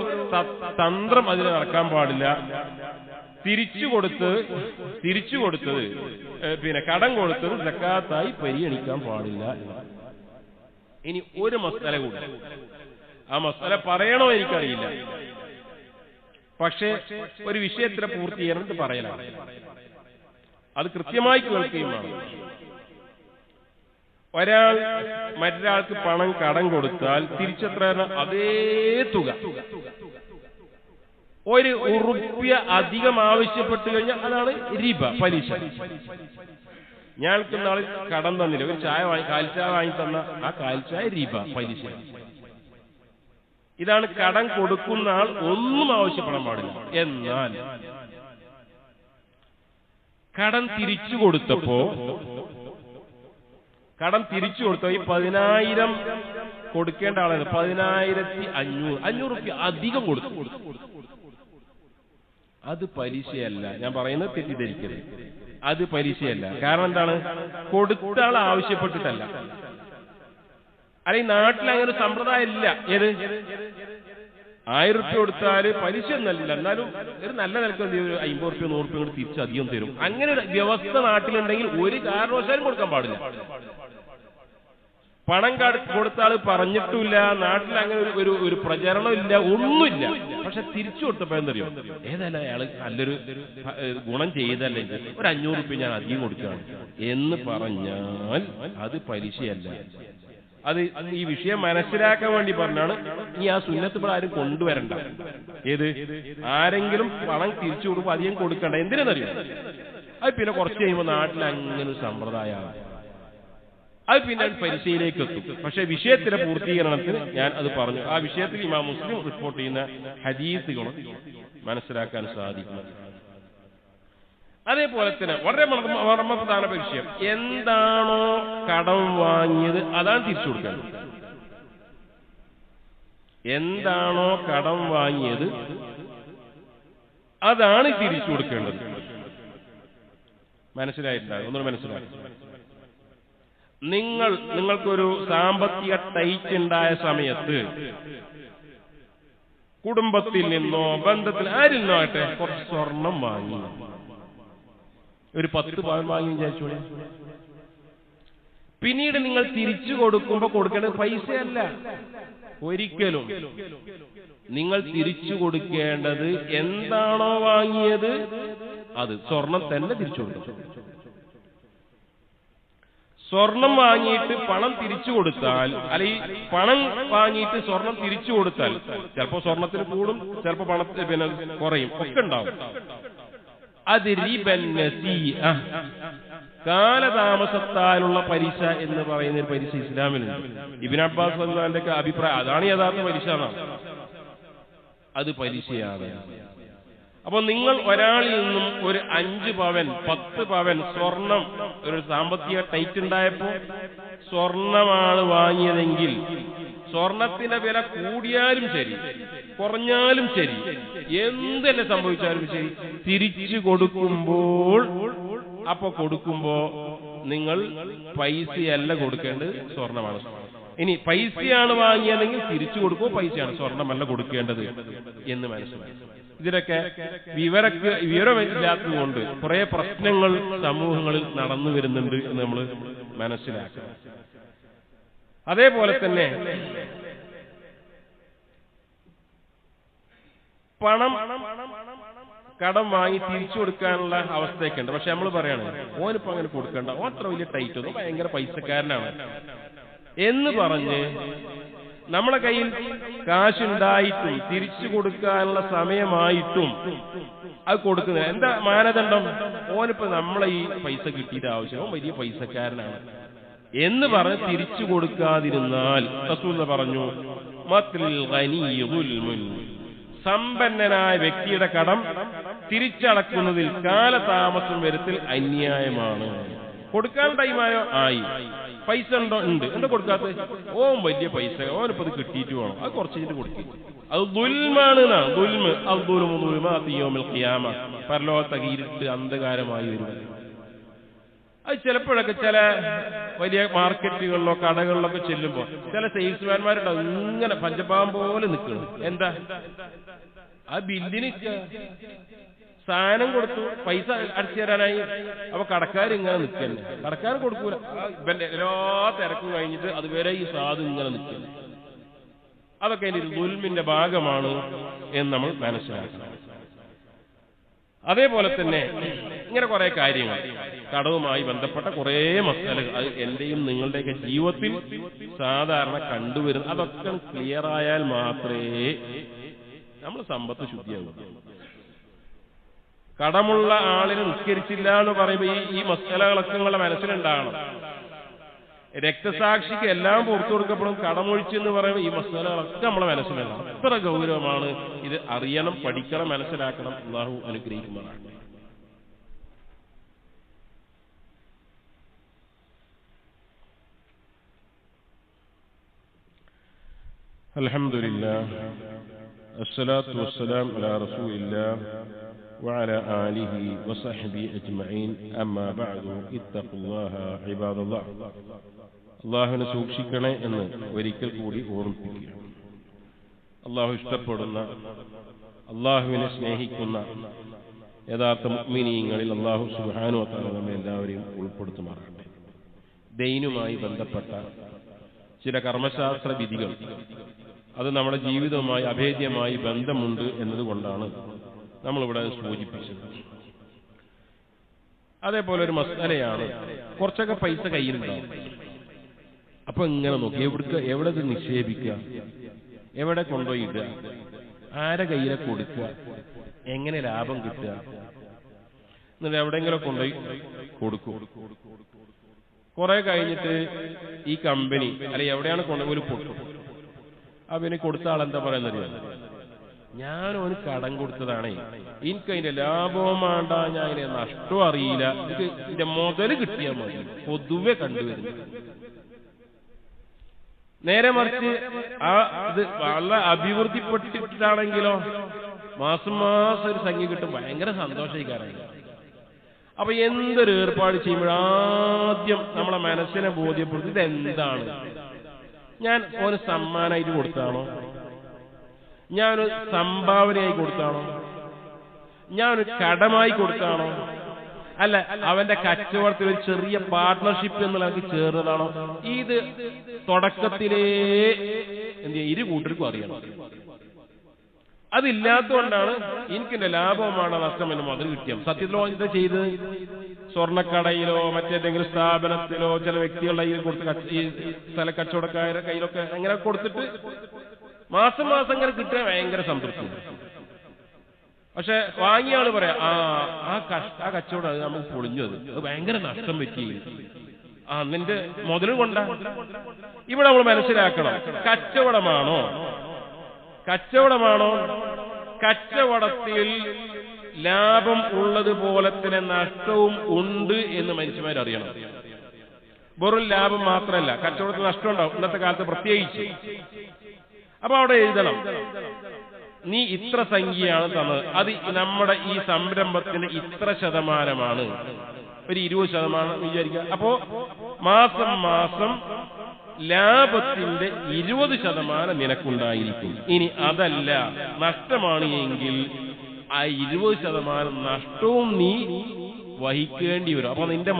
Speaker 1: തന്ത്രം അതിന് നടക്കാൻ പാടില്ല. തിരിച്ചു കൊടുത്തത് പിന്നെ കടം കൊടുത്തത് സക്കാത്തായി പരിഗണിക്കാൻ പാടില്ല. ഇനി ഒരു മസല കൂടി, ആ മസല പറയണോ എനിക്കറിയില്ല, പക്ഷേ ഒരു വിഷയത്തിനെ പൂർത്തീകരണത്ത് പറയലാണ്, അത് കൃത്യമായി കേൾക്കുകയും വേണം. ഒരാൾ മറ്റൊരാൾക്ക് പണം കടം കൊടുത്താൽ തിരിച്ചെത്ര അതേ തുക, 1 ഉറുപ്യ അധികം ആവശ്യപ്പെട്ടു കഴിഞ്ഞാൽ അതാണ് റിബ, പലിശ. ഞാൾക്ക് നാളെ കടം തന്നില്ല, ഒരു കാൽച്ചായ വാങ്ങി തന്ന ആ കാൽച്ചായ റിബ, പലിശ. ഇതാണ് കടം കൊടുക്കുന്ന ആൾ ഒന്നും ആവശ്യപ്പെടാൻ പാടില്ല. എന്നാൽ കടം തിരിച്ചു കൊടുത്തപ്പോ ഈ 10,000 കൊടുക്കേണ്ട ആളാണ് 10,500 റുപ്യ അധികം കൊടുത്തു, അത് പലിശയല്ല. ഞാൻ പറയുന്നത് തെറ്റിദ്ധരിക്കരുത്, അത് പലിശയല്ല. കാരണം എന്താണ്, കൊടുത്ത ആൾ ആവശ്യപ്പെട്ടിട്ടല്ല. അല്ലെങ്കിൽ നാട്ടിൽ അങ്ങനെ ഒരു സമ്പ്രദായം ഇല്ല. ഏത് 1000 റുപ്യ കൊടുത്താല് പലിശ ഒന്നല്ല, എന്നാലും ഒരു നല്ല നിലക്ക് ഒരു 50 റുപ്യ 100 റുപ്യ കൂടി തിരിച്ച് അധികം തരും. അങ്ങനെ ഒരു വ്യവസ്ഥ നാട്ടിലുണ്ടെങ്കിൽ ഒരു കാരണവശാലും കൊടുക്കാൻ പാടില്ല. പണം കൊടുത്ത ആള് പറഞ്ഞിട്ടില്ല, നാട്ടിൽ അങ്ങനെ ഒരു പ്രചരണം ഇല്ല, ഒന്നുമില്ല. പക്ഷെ തിരിച്ചു കൊടുത്തപ്പോ എന്തറിയോ, ഏതായാലും അയാള് നല്ലൊരു ഗുണം ചെയ്തല്ലെങ്കിൽ ഒരു 500 റുപ്യ ഞാൻ അധികം കൊടുക്കുകയാണ് എന്ന് പറഞ്ഞാൽ അത് പലിശയല്ല. അത് ഈ വിഷയം മനസ്സിലാക്കാൻ വേണ്ടി പറഞ്ഞാണ്. ഇനി ആ സുന്നത്ത് ഇപ്പോൾ ആരും കൊണ്ടുവരണ്ട. ഏത് ആരെങ്കിലും പണം തിരിച്ചു കൊടുക്കുമ്പോൾ അധികം കൊടുക്കണ്ട. എന്തിനെന്നറിയോ, അത് പിന്നെ കുറച്ച് കഴിയുമ്പോൾ നാട്ടിൽ അങ്ങനെ ഒരു സമ്പ്രദായമാണ്. അത് പിന്നെ പരീക്ഷയിലേക്ക് എത്തും. പക്ഷെ വിഷയത്തിന്റെ പൂർത്തീകരണത്തിന് ഞാൻ അത് പറഞ്ഞു. ആ വിഷയത്തിൽ ഇമാം മുസ്ലിം റിപ്പോർട്ട് ചെയ്യുന്ന ഹദീസുകൾ മനസ്സിലാക്കാൻ സാധിക്കും. അതേപോലെ തന്നെ വളരെ പ്രധാനപ്പെട്ട വിഷയം, എന്താണോ കടം വാങ്ങിയത് അതാണ് തിരിച്ചു കൊടുക്കേണ്ടത്. എന്താണോ കടം വാങ്ങിയത് അതാണ് തിരിച്ചു കൊടുക്കേണ്ടത്. മനസ്സിലായിട്ടുണ്ടാകും? ഒന്നുകൂടെ മനസ്സിലായി. നിങ്ങൾക്കൊരു സാമ്പത്തിക ടൈറ്റ് ഉണ്ടായ സമയത്ത് കുടുംബത്തിൽ നിന്നോ ബന്ധത്തിൽ ആരിൽ നിന്നോ ആട്ടെ കുറച്ച് സ്വർണം വാങ്ങി, ഒരു 10 പവൻ വാങ്ങി വിചാരിച്ചോളൂ. പിന്നീട് നിങ്ങൾ തിരിച്ചു കൊടുക്കുമ്പോ കൊടുക്കേണ്ടത് പൈസയല്ല, ഒരിക്കലും. നിങ്ങൾ തിരിച്ചു കൊടുക്കേണ്ടത് എന്താണോ വാങ്ങിയത് അത് സ്വർണം തന്നെ തിരിച്ചു കൊടുക്കും. സ്വർണം വാങ്ങിയിട്ട് പണം തിരിച്ചു കൊടുത്താൽ, അല്ലെങ്കിൽ പണം വാങ്ങിയിട്ട് സ്വർണം തിരിച്ചു കൊടുത്താൽ ചിലപ്പോ സ്വർണത്തിന് കൂടും, ചിലപ്പോ പണത്തിന് പിന്നെ കുറയും, ഒക്കെ ഉണ്ടാവും. അത് റിബൻ നസീഅ, കാലതാമസത്താലുള്ള പലിശ എന്ന് പറയുന്ന ഒരു പലിശ ഇസ്ലാമിലുണ്ട്. ഇബ്നു അബ്ബാസ് റളിയല്ലാഹു അൻഹുവിന്റെ അഭിപ്രായം അതാണ് യഥാർത്ഥ പലിശ എന്നാണ്. അത് പലിശയാണ്. അപ്പൊ നിങ്ങൾ ഒരാളിൽ നിന്നും ഒരു 5 പവൻ 10 പവൻ സ്വർണം, ഒരു സാമ്പത്തിക ടൈറ്റ് ഉണ്ടായപ്പോ സ്വർണമാണ് വാങ്ങിയതെങ്കിൽ സ്വർണത്തിന്റെ വില കൂടിയാലും ശരി കുറഞ്ഞാലും ശരി എന്തെന്നെ സംഭവിച്ചാലും ശരി തിരിച്ചു കൊടുക്കുമ്പോൾ, അപ്പൊ കൊടുക്കുമ്പോ നിങ്ങൾ പൈസയല്ല കൊടുക്കേണ്ടത്, സ്വർണമാണ്. ഇനി പൈസയാണ് വാങ്ങിയതെങ്കിൽ തിരിച്ചു കൊടുക്കുമോ പൈസയാണ്, സ്വർണമല്ല കൊടുക്കേണ്ടത് എന്ന് മനസ്സിലാക്കി. ഇതിലൊക്കെ വിവരമില്ലാത്തതുകൊണ്ട് കുറെ പ്രശ്നങ്ങൾ സമൂഹങ്ങളിൽ നടന്നു വരുന്നുണ്ട് എന്ന് നമ്മൾ മനസ്സിലാക്കണം. അതേപോലെ തന്നെ പണം കടം വാങ്ങി തിരിച്ചു കൊടുക്കാനുള്ള അവസ്ഥയൊക്കെ ഉണ്ട്. പക്ഷെ നമ്മൾ പറയാണ് ഓനിപ്പോ അങ്ങനെ കൊടുക്കണ്ട, ഓൻ അത്ര വലിയ ടൈറ്റ് ഒന്നും, ഭയങ്കര പൈസക്കാരനാണ് എന്ന് പറഞ്ഞ് നമ്മളെ കയ്യിൽ കാശുണ്ടായിട്ടും തിരിച്ചു കൊടുക്കാനുള്ള സമയമായിട്ടും അത് കൊടുക്കുന്നില്ല. എന്താ മാനദണ്ഡം? ഓനിപ്പോ നമ്മളെ ഈ പൈസ കിട്ടിയിട്ട് ആവശ്യം, ഓൻ വലിയ പൈസക്കാരനാണ് എന്ന് പറഞ്ഞ് തിരിച്ചു കൊടുക്കാതിരുന്നാൽ റസൂൽ പറഞ്ഞു, മത്ലിൽ ഗനിയ്യി ദുൽമുൻ, സമ്പന്നനായ വ്യക്തിയുടെ കടം തിരിച്ചടക്കുന്നതിൽ കാലതാമസം വരുത്തൽ അന്യായമാണ്. കൊടുക്കാൻ ടൈമായോ ആയി, പൈസ ഉണ്ടോ ഉണ്ട്, എന്താ കൊടുക്കാത്ത? ഓൻ വലിയ പൈസ, ഓനിപ്പോ അത് കിട്ടിയിട്ട് വേണം, അത് കുറച്ചിട്ട് കൊടുക്കും. അത് ദുൽമാണ്. പരലോകത്തെ ഇരുട്ട് അന്ധകാരമായി വരും. അത് ചിലപ്പോഴൊക്കെ ചില വലിയ മാർക്കറ്റുകളിലോ കടകളിലൊക്കെ ചെല്ലുമ്പോ ചില സെയിൽസ്മാൻമാരുണ്ടാവും ഇങ്ങനെ പഞ്ചപാവം പോലെ നിൽക്കണം. എന്താ ആ ബില്ലിന് സാധനം കൊടുത്തു പൈസ അടിച്ചു തരാനായി, അപ്പൊ കടക്കാരിങ്ങനെ നിൽക്കന്നെ, കടക്കാരൻ കൊടുക്കൂല. ഇവന്റെ എല്ലാ തിരക്കും കഴിഞ്ഞിട്ട് അതുവരെ ഈ സാധു ഇങ്ങനെ നിൽക്കുന്നു. അതൊക്കെ അതിന്റെ ദുൽമിന്റെ ഭാഗമാണ് എന്ന് നമ്മൾ മനസ്സിലാക്കണം. അതേപോലെ തന്നെ ഇങ്ങനെ കുറെ കാര്യങ്ങൾ കടവുമായി ബന്ധപ്പെട്ട കുറെ മസാലകൾ, അത് എന്റെയും നിങ്ങളുടെയൊക്കെ ജീവിതത്തിൽ സാധാരണ കണ്ടുവരുന്നു. അതൊക്കെ ക്ലിയർ ആയാൽ മാത്രമേ നമ്മൾ സമ്പത്ത് ശുദ്ധിയാകൂ. കടമുള്ള ആളിനെ നിസ്കരിച്ചില്ല എന്ന് പറയുമ്പോൾ ഈ മസാലകളൊക്കെ നിങ്ങളുടെ മനസ്സിലുണ്ടാകണം. രക്തസാക്ഷിക്ക് എല്ലാം പുറത്തു കൊടുക്കപ്പെടും, കടമൊഴിച്ചെന്ന് പറയുമ്പോൾ ഈ മസാലകളൊക്കെ നമ്മളെ മനസ്സിലുണ്ടാകും. അത്ര ഗൗരവമാണ് ഇത്. അറിയണം, പഠിക്കണം, മനസ്സിലാക്കണം. അല്ലാഹു അനുഗ്രഹിക്കുമാറാണ്. അൽഹംദുലില്ലാഹ് അസ്സലാത്തു വസ്സലാം അലാ റസൂലില്ലാഹ് وعلى آله وصحبه أجمعين أما بعد اتقوا الله عباد الله. അല്ലാഹുവിനെ സൂക്ഷിക്കണേ എന്ന് ഒരിക്കൽ കൂടി ഓർമ്മിപ്പിക്കുക. അല്ലാഹു ഇഷ്ടപ്പെടുന്ന, അല്ലാഹുവിനെ സ്നേഹിക്കുന്ന യഥാർത്ഥ മുഅ്മിനീങ്ങളിൽ അല്ലാഹു സുബ്ഹാനഹു വ തആല നമ്മെ എല്ലാവരെയും ഉൾപ്പെടുത്തുമാറാകട്ടെ. ദൈനുമായി ബന്ധപ്പെട്ട ചില കർമ്മശാസ്ത്ര വിധികൾ, അത് നമ്മുടെ ജീവിതവുമായി അഭേദ്യമായി ബന്ധമുണ്ട് എന്നതുകൊണ്ടാണ് നമ്മളിവിടെ സൂചിപ്പിച്ചത്. അതേപോലെ ഒരു മസാലയാണ്, കുറച്ചൊക്കെ പൈസ കയ്യിലുണ്ടാവും. അപ്പൊ ഇങ്ങനെ നോക്കി എവിടെ ഇത് നിക്ഷേപിക്കുക, എവിടെ കൊണ്ടുപോയി ഇടുക, ആരെ കയ്യിലെ കൊടുക്കുക, എങ്ങനെ ലാഭം കിട്ടുക, എന്നിട്ട് എവിടെയെങ്കിലും കൊണ്ടുപോയി കൊടുക്കും. കുറെ കഴിഞ്ഞിട്ട് ഈ കമ്പനി അല്ലെ എവിടെയാണ് കൊണ്ടുപോയി പൊട്ടും. പിന്നെ കൊടുത്ത ആളെന്താ പറയുന്നത്, ഞാൻ ഓന് കടം കൊടുത്തതാണേ, എനിക്ക് അതിന്റെ ലാഭവും വേണ്ട, ഞാൻ അതിനെ നഷ്ടവും അറിയില്ല, എനിക്ക് ഇതിന്റെ മുതൽ കിട്ടിയാൽ മതി, പൊതുവെ കണ്ടുവരുന്നു. നേരെ മറിച്ച് ഇത് വളരെ അഭിവൃദ്ധിപ്പെട്ടിട്ടാണെങ്കിലോ മാസം മാസം ഒരു സംഖ്യ കിട്ടും, ഭയങ്കര സന്തോഷിക്കാനാണ്. അപ്പൊ എന്തൊരു ഏർപ്പാട് ചെയ്യുമ്പോഴാദ്യം നമ്മളെ മനസ്സിനെ ബോധ്യപ്പെടുത്തി ഇതെന്താണ്, ഞാൻ ഓന് സമ്മാനമായിട്ട് കൊടുത്താണോ, ഞാനൊരു സംഭാവനയായി കൊടുത്താണോ, ഞാനൊരു കടമായി കൊടുത്താണോ, അല്ല അവന്റെ കച്ചവടത്തിൽ ഒരു ചെറിയ പാർട്ട്ണർഷിപ്പ് എന്നുള്ളത് ചേർന്നതാണോ, ഇത് തുടക്കത്തിലേ എന്ത് ഇരു കൂട്ടർക്കും അറിയണം. അതില്ലാത്തതുകൊണ്ടാണ് എനിക്കെന്റെ ലാഭവുമാണ് നഷ്ടം എന്ന് മുതൽ കിട്ടിയത്. സത്യത്തിലോ എന്താ ചെയ്ത് സ്വർണ്ണക്കടയിലോ മറ്റേതെങ്കിലും സ്ഥാപനത്തിലോ ചില വ്യക്തികളുടെ കയ്യിൽ കൊടുത്ത് ഈ സ്ഥല കച്ചവടക്കാരുടെ കയ്യിലൊക്കെ അങ്ങനെ കൊടുത്തിട്ട് മാസം മാസം അങ്ങനെ കിട്ടാൻ ഭയങ്കര സംതൃപ്തി. പക്ഷെ വാങ്ങിയ ആള് പറയാം ആ കച്ചവടം അത് നമുക്ക് പൊളിഞ്ഞത്, അത് ഭയങ്കര നഷ്ടം പറ്റി, നിന്റെ മുതലും കൊണ്ടാ. ഇവിടെ നമ്മൾ മനസ്സിലാക്കണം, കച്ചവടമാണോ കച്ചവടത്തിൽ ലാഭം ഉള്ളതുപോലെ തന്നെ നഷ്ടവും ഉണ്ട് എന്ന് മനുഷ്യന്മാരറിയണം. വെറും ലാഭം മാത്രമല്ല, കച്ചവടത്തിൽ നഷ്ടം ഉണ്ടാവും ഇന്നത്തെ കാലത്ത് പ്രത്യേകിച്ച്. അപ്പൊ അവിടെ എഴുതണം, നീ ഇത്ര സംഖ്യയാണ് തന്നത്, അത് നമ്മുടെ ഈ സംരംഭത്തിന്റെ ഇത്ര ശതമാനമാണ്, ഒരു 20% വിചാരിക്കുക. അപ്പോ മാസം മാസം ലാഭത്തിന്റെ 20% നിനക്കുണ്ടായിരിക്കും. ഇനി അതല്ല നഷ്ടമാണ് എങ്കിൽ ആ 20% നഷ്ടവും നീ വഹിക്കേണ്ടി വരും. അപ്പൊ നിന്റെ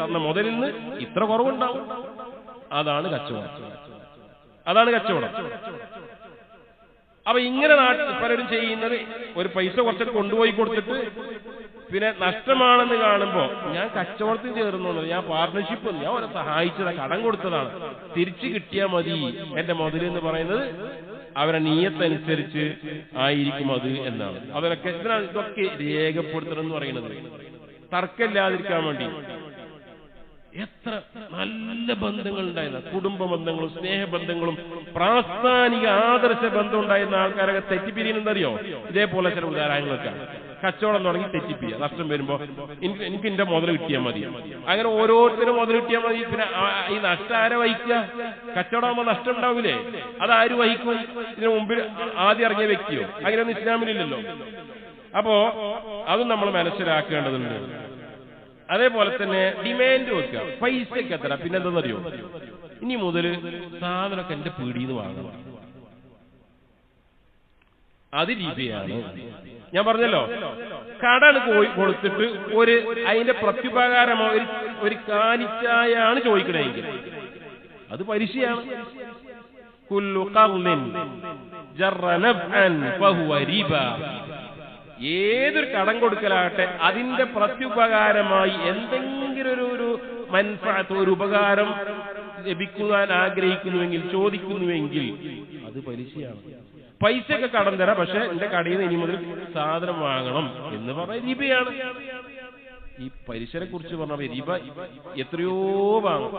Speaker 1: തന്ന മുതലിൽ നിന്ന് ഇത്ര കുറവുണ്ടാവും. അതാണ് കച്ചവടം. അപ്പൊ ഇങ്ങനെ പലരും ചെയ്യുന്നത്, ഒരു പൈസ കുറച്ചിട്ട് കൊണ്ടുപോയി കൊടുത്തിട്ട് പിന്നെ നഷ്ടമാണെന്ന് കാണുമ്പോ ഞാൻ കച്ചവടത്തിൽ ചേർന്നു, ഞാൻ പാർട്ണർഷിപ്പ്, ഞാൻ അവരെ സഹായിച്ചതാണ്, കടം കൊടുത്തതാണ്, തിരിച്ചു കിട്ടിയാൽ മതി എന്റെ മുതൽ എന്ന് പറയുന്നത് അവരെ നീയത്തനുസരിച്ച് ആയിരിക്കും അത് എന്നാണ്. അതിനൊക്കെ ഇതൊക്കെ രേഖപ്പെടുത്തണം എന്ന് പറയുന്നത് തർക്കമില്ലാതിരിക്കാൻ വേണ്ടി. എത്ര നല്ല ബന്ധങ്ങൾ ഉണ്ടായിരുന്ന, കുടുംബ ബന്ധങ്ങളും സ്നേഹബന്ധങ്ങളും പ്രാസ്ഥാനിക ആദർശ ബന്ധം ഉണ്ടായിരുന്ന ആൾക്കാരൊക്കെ തെറ്റിപ്പിരിയുന്നറിയോ? ഇതേപോലെ ചില ഉദാഹരണങ്ങളൊക്കെ. കച്ചവടം തുടങ്ങി തെറ്റിപ്പിരിയ, നഷ്ടം വരുമ്പോ എനിക്ക് എന്റെ മുതൽ കിട്ടിയാൽ മതി, അങ്ങനെ ഓരോരുത്തരും മുതൽ കിട്ടിയാൽ മതി. പിന്നെ ഈ നഷ്ടം ആരെ വഹിക്കുക? കച്ചവടമാകുമ്പോ നഷ്ടം ഉണ്ടാവില്ലേ, അതാര് വഹിക്കും? ഇതിനു മുമ്പിൽ ആദ്യം ഇറങ്ങിയ വ്യക്തിയോ? അങ്ങനെയൊന്നും ഇസ്ലാമിലില്ലല്ലോ. അപ്പോ അതും നമ്മൾ മനസ്സിലാക്കേണ്ടതുണ്ട്. അതേപോലെ തന്നെ ഡിമാൻഡ് വെക്കുക, പൈസക്ക് എത്ര. പിന്നെ എന്താണെന്നറിയോ, ഇനി മുതൽ സാധനമൊക്കെ എന്റെ പീടിന്ന് വാങ്ങണം, അത് രീതിയാണ്. ഞാൻ പറഞ്ഞല്ലോ, കടം കൊടുത്തിട്ട് അതിന്റെ പ്രത്യുപകാരമോ ഒരു കാനിച്ചായാണ് ചോദിക്കണമെങ്കിൽ അത് പലിശയാണ്. കുല്ലു ഖർളിൻ ജറ നഫ്അൻ ഫഹുവ റിബ. ഏതൊരു കടം കൊടുക്കലാകട്ടെ അതിന്റെ പ്രത്യുപകാരമായി എന്തെങ്കിലും ഒരു മൻഫഅത്ത്, ഒരു ഉപകാരം ലഭിക്കുവാൻ ആഗ്രഹിക്കുന്നുവെങ്കിൽ, ചോദിക്കുന്നുവെങ്കിൽ അത് പലിശയാണ്. പൈസയൊക്കെ കടം തരാം, പക്ഷെ എന്റെ കടയിൽ നിന്ന് ഇനി മുതൽ സാധനം വാങ്ങണം എന്ന് പറഞ്ഞ റിബയാണ്. ഈ പലിശനെ കുറിച്ച് പറഞ്ഞ റിബ എത്രയോ വാങ്ങും,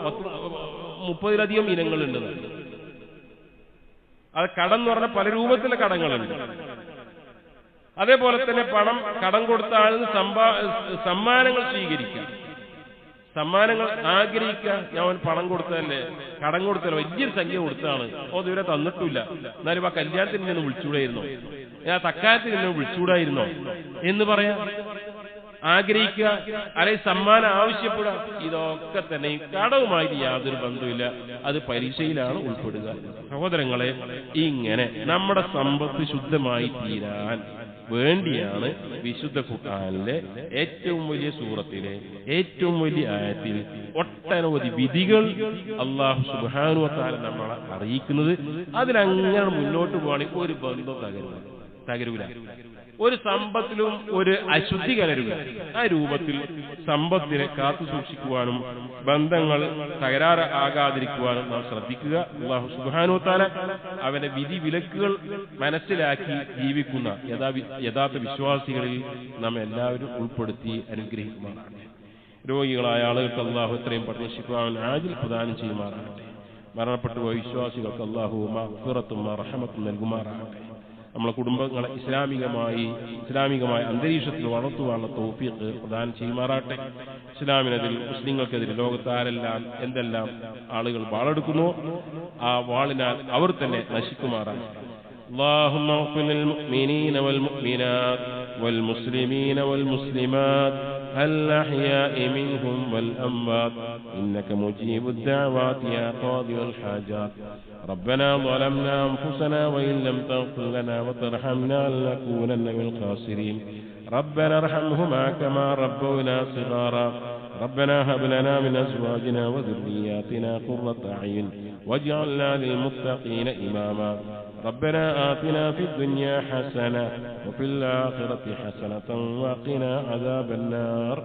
Speaker 1: 30-ലധികം ഇനങ്ങളുണ്ട്. അത് കടം എന്ന് പറഞ്ഞാൽ പല രൂപത്തിലെ കടങ്ങളുണ്ട്. അതേപോലെ തന്നെ കടം കൊടുത്ത ആളിന് സമ്മാനങ്ങൾ സ്വീകരിക്കാം, സമ്മാനങ്ങൾ ആഗ്രഹിക്കുക. ഞാൻ പണം കൊടുത്തതല്ലേ, കടം കൊടുത്തല്ലോ, വലിയൊരു സംഖ്യ കൊടുത്തതാണ്, ഇതുവരെ തന്നിട്ടില്ല, എന്നാലും ആ കല്യാണത്തിന് നിന്ന് വിളിച്ചുകൂടായിരുന്നോ, ആ തക്കാലത്തിന് നിന്ന് വിളിച്ചുകൂടായിരുന്നോ എന്ന് പറയാം, ആഗ്രഹിക്കുക. അല്ലെങ്കിൽ സമ്മാനം ആവശ്യപ്പെടുക. ഇതൊക്കെ തന്നെ കടവുമായിട്ട് യാതൊരു ബന്ധവുമില്ല, അത് പരീക്ഷയിലാണ് ഉൾപ്പെടുക. സഹോദരങ്ങളെ, ഇങ്ങനെ നമ്മുടെ സമ്പത്ത് ശുദ്ധമായി തീരാൻ വേണ്ടിയാണ് വിശുദ്ധ ഖുർആനിലെ ഏറ്റവും വലിയ സൂറത്തിലെ ഏറ്റവും വലിയ ആയത്തിൽ ഒട്ടനവധി വിധികൾ അല്ലാഹു സുബ്ഹാനഹു വ തആല നമ്മളെ അറിയിക്കുന്നത്. അതിലങ്ങനെ മുന്നോട്ട് പോവാണെങ്കിൽ ഒരു ബന്ധം തകരൂല, ഒരു സമ്പത്തിലും ഒരു അശുദ്ധി കലരുക. ആ രൂപത്തിൽ സമ്പത്തിനെ കാത്തു സൂക്ഷിക്കുവാനും ബന്ധങ്ങൾ തകരാറ് ആകാതിരിക്കുവാനും നാം ശ്രദ്ധിക്കുക. അല്ലാഹു സുബ്ഹാനഹു വ തആല അവന്റെ വിധി വിലക്കുകൾ മനസ്സിലാക്കി ജീവിക്കുന്ന യഥാർത്ഥ വിശ്വാസികളിൽ നാം എല്ലാവരും ഉൾപ്പെടുത്തി അനുഗ്രഹിക്കുമാറാണ്. രോഗികളായ ആളുകൾക്ക് അള്ളാഹു എത്രയും പെട്ടെന്ന് ശിഫാഉൻ ആജിൽ പ്രദാനം ചെയ്യുമാറാകട്ടെ. മരണപ്പെട്ടുപോയ വിശ്വാസികൾക്ക് അള്ളാഹു മഗ്ഫിറത്തും റഹ്മത്തും നൽകുമാറാകട്ടെ. നമ്മളെ കുടുംബങ്ങളെ ഇസ്ലാമികമായ അന്തരീക്ഷത്തിൽ വളർത്തുവാനുള്ള തൗഫീഖ് പ്രദാനം ചെയ്യുമാറാകട്ടെ. ഇസ്ലാമിനെതിൽ മുസ്ലിങ്ങൾക്കെതിരെ ലോകത്ത് ആരെല്ലാം എന്തെല്ലാം ആളുകൾ വാളെടുക്കുന്നു, ആ വാളിനാൽ അവർ തന്നെ നശിക്കുമാറാകട്ടെ. اللهم اغفر للمؤمنين والمؤمنات والمسلمين والمسلمات الأحياء منهم والأموات إنك مجيب الدعوات يا قاضي الحاجات. ربنا ظلمنا أنفسنا وإن لم تغفر لنا وترحمنا لنكونن من الخاسرين. ربنا ارحمهما كما ربونا صغارا. ربنا هب لنا من أزواجنا وذرياتنا قرة أعين واجعلنا للمتقين إماما. ربنا آتنا في الدنيا حسنة وفي الآخرة حسنة وقنا عذاب النار.